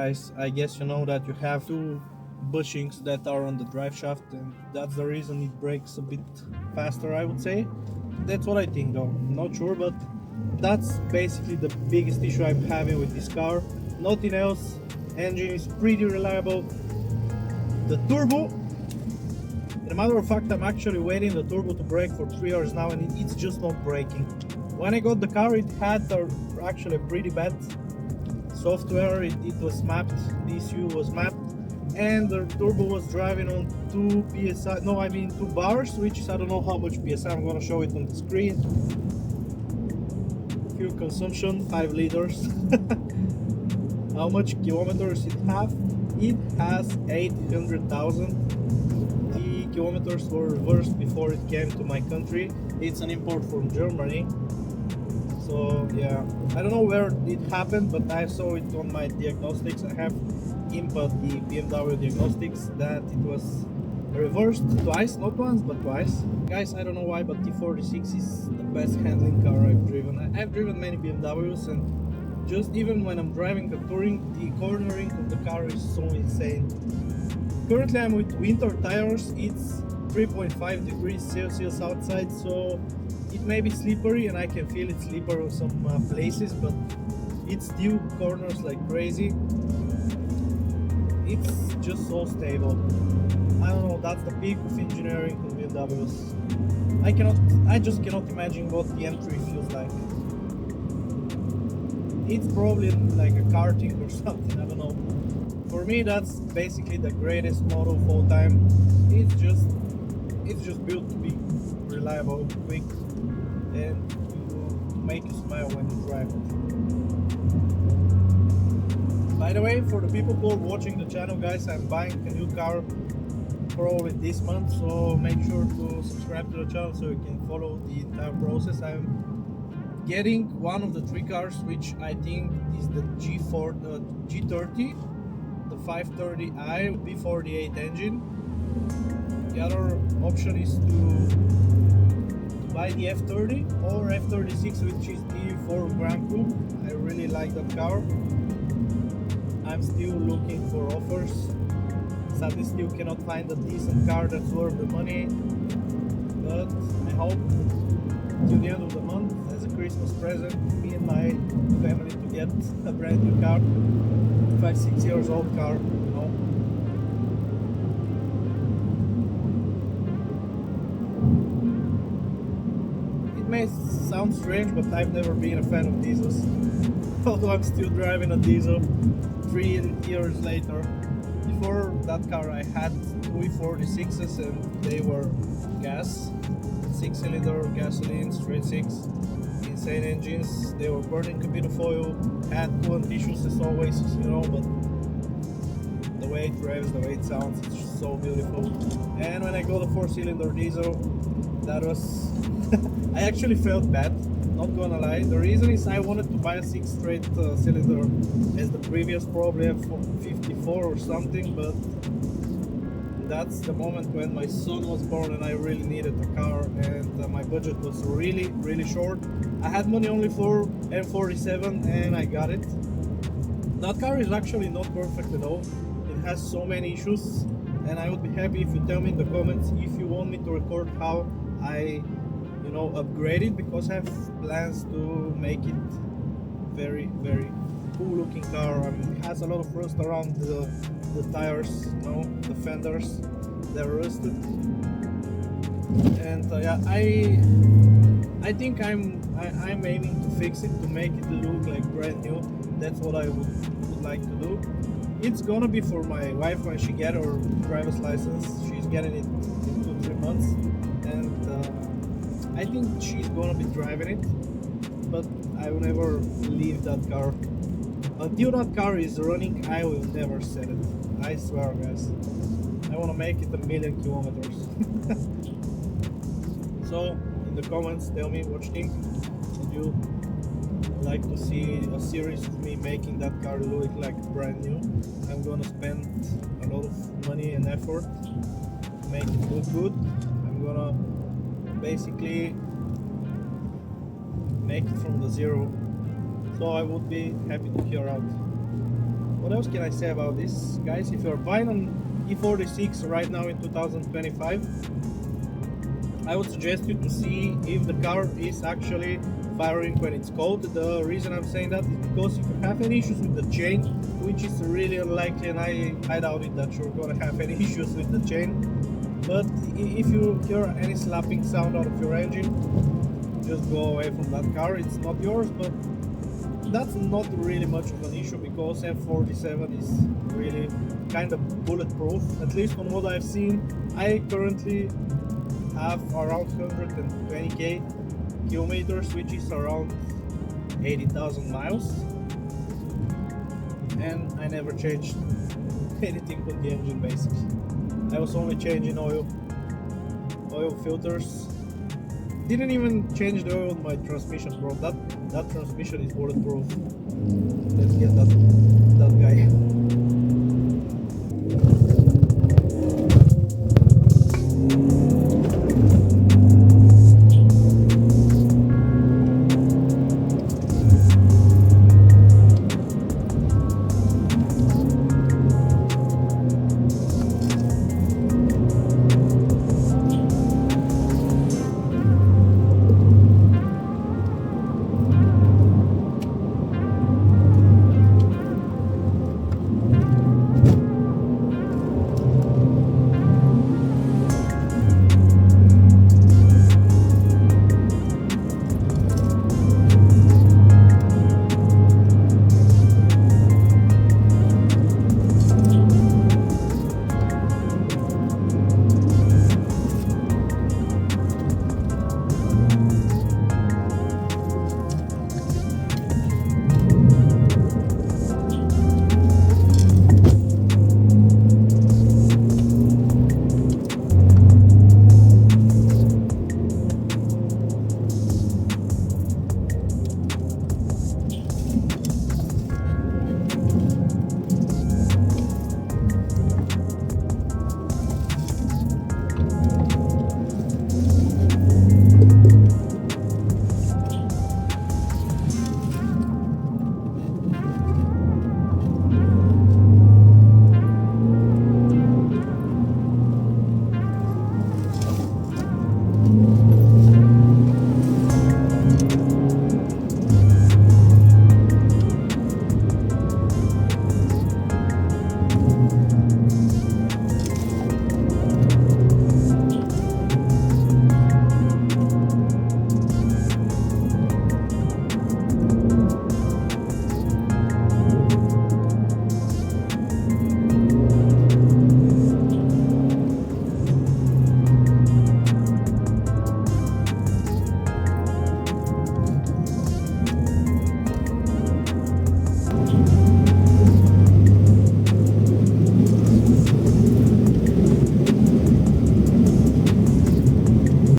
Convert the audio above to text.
guys, I guess you know that you have two bushings that are on the drive shaft, and that's the reason it breaks a bit faster, I would say. That's what I think though, not sure, but that's basically the biggest issue I'm having with this car. Nothing else. Engine is pretty reliable. The turbo, as a matter of fact, I'm actually waiting the turbo to break for 3 hours now, and it's just not breaking. When I got the car, it had actually a pretty bad software. It was mapped, the ECU was mapped, and the turbo was driving on 2 psi, no, I mean 2 bars, which is, I don't know how much psi. I'm gonna show it on the screen. Fuel consumption 5 liters. How much kilometers it have? It has 800,000. The kilometers were reversed before it came to my country. It's an import from Germany. So yeah, I don't know where it happened, but I saw it on my diagnostics. I have input the BMW diagnostics that it was reversed twice, not once but twice. Guys, I don't know why, but E46 is the best handling car I've driven. I've driven many BMWs, and just even when I'm driving a touring, the cornering of the car is so insane. Currently I'm with winter tires. It's 3.5 degrees Celsius outside, so it may be slippery, and I can feel it slippery on some places, but it still corners like crazy. It's just so stable. I don't know, that's the peak of engineering on BMWs. I just cannot imagine what the M3 feels like. It's probably like a karting or something, I don't know. For me, that's basically the greatest model of all time. It's just built to be reliable, quick, and to make you smile when you drive it. By the way, for the people who are watching the channel, guys, I'm buying a new car probably this month, so make sure to subscribe to the channel so you can follow the entire process. I'm getting one of the 3 cars, which I think is the G30, the 530i B48 engine. The other option is to buy the F30 or F36, which is the 4 Grand Coupe. I really like that car. I'm still looking for offers. Sadly, still cannot find a decent car that's worth the money, but I hope till the end of the month, as a Christmas present, me and my family to get a brand new car, 5-6 years old car, you know. It may sound strange, but I've never been a fan of diesels, although I'm still driving a diesel 3 years later. Before that car I had two E46s, and they were gas, 6-cylinder gasoline, straight 6, insane engines. They were burning a bit of oil, had coolant issues as always, you know, but the way it revs, the way it sounds, it's just so beautiful. And when I got a 4-cylinder diesel, that was I actually felt bad, not gonna lie. The reason is I wanted to buy a 6 straight cylinder as the previous, probably F54 or something, but that's the moment when my son was born and I really needed a car, and my budget was really short. I had money only for M47 and I got it. That car is actually not perfect at all. It has so many issues, and I would be happy if you tell me in the comments if you want me to record how I upgrade it, because I have plans to make it very cool looking car. I mean, it has a lot of rust around the tires, you know, the fenders, they're rusted, and yeah, I think I'm aiming to fix it to make it look like brand new. That's what I would like to do. It's gonna be for my wife when she get her driver's license. She's getting it in 2-3 months, and I think she's gonna be driving it, but I will never leave that car. Until that car is running, I will never sell it. I swear, guys. I wanna make it 1,000,000 kilometers. So, in the comments, tell me what you think. Would you like to see a series of me making that car look like brand new? I'm gonna spend a lot of money and effort to make it look good. I'm gonna basically make it from the zero, so I would be happy to hear out. what else can I say about this, guys? If you're buying an E46 right now in 2025, I would suggest you to see if the car is actually firing when it's cold. The reason I'm saying that is because if you have any issues with the chain, which is really unlikely, and I doubt it that you're gonna have any issues with the chain, but if you hear any slapping sound out of your engine, just go away from that car. It's not yours, but that's not really much of an issue because M47 is really kind of bulletproof, at least from what I've seen. I currently have around 120k kilometers, which is around 80,000 miles, and I never changed anything with the engine basically. I was only changing oil filters. Didn't even change the oil on my transmission, bro. That transmission is bulletproof. Let's get that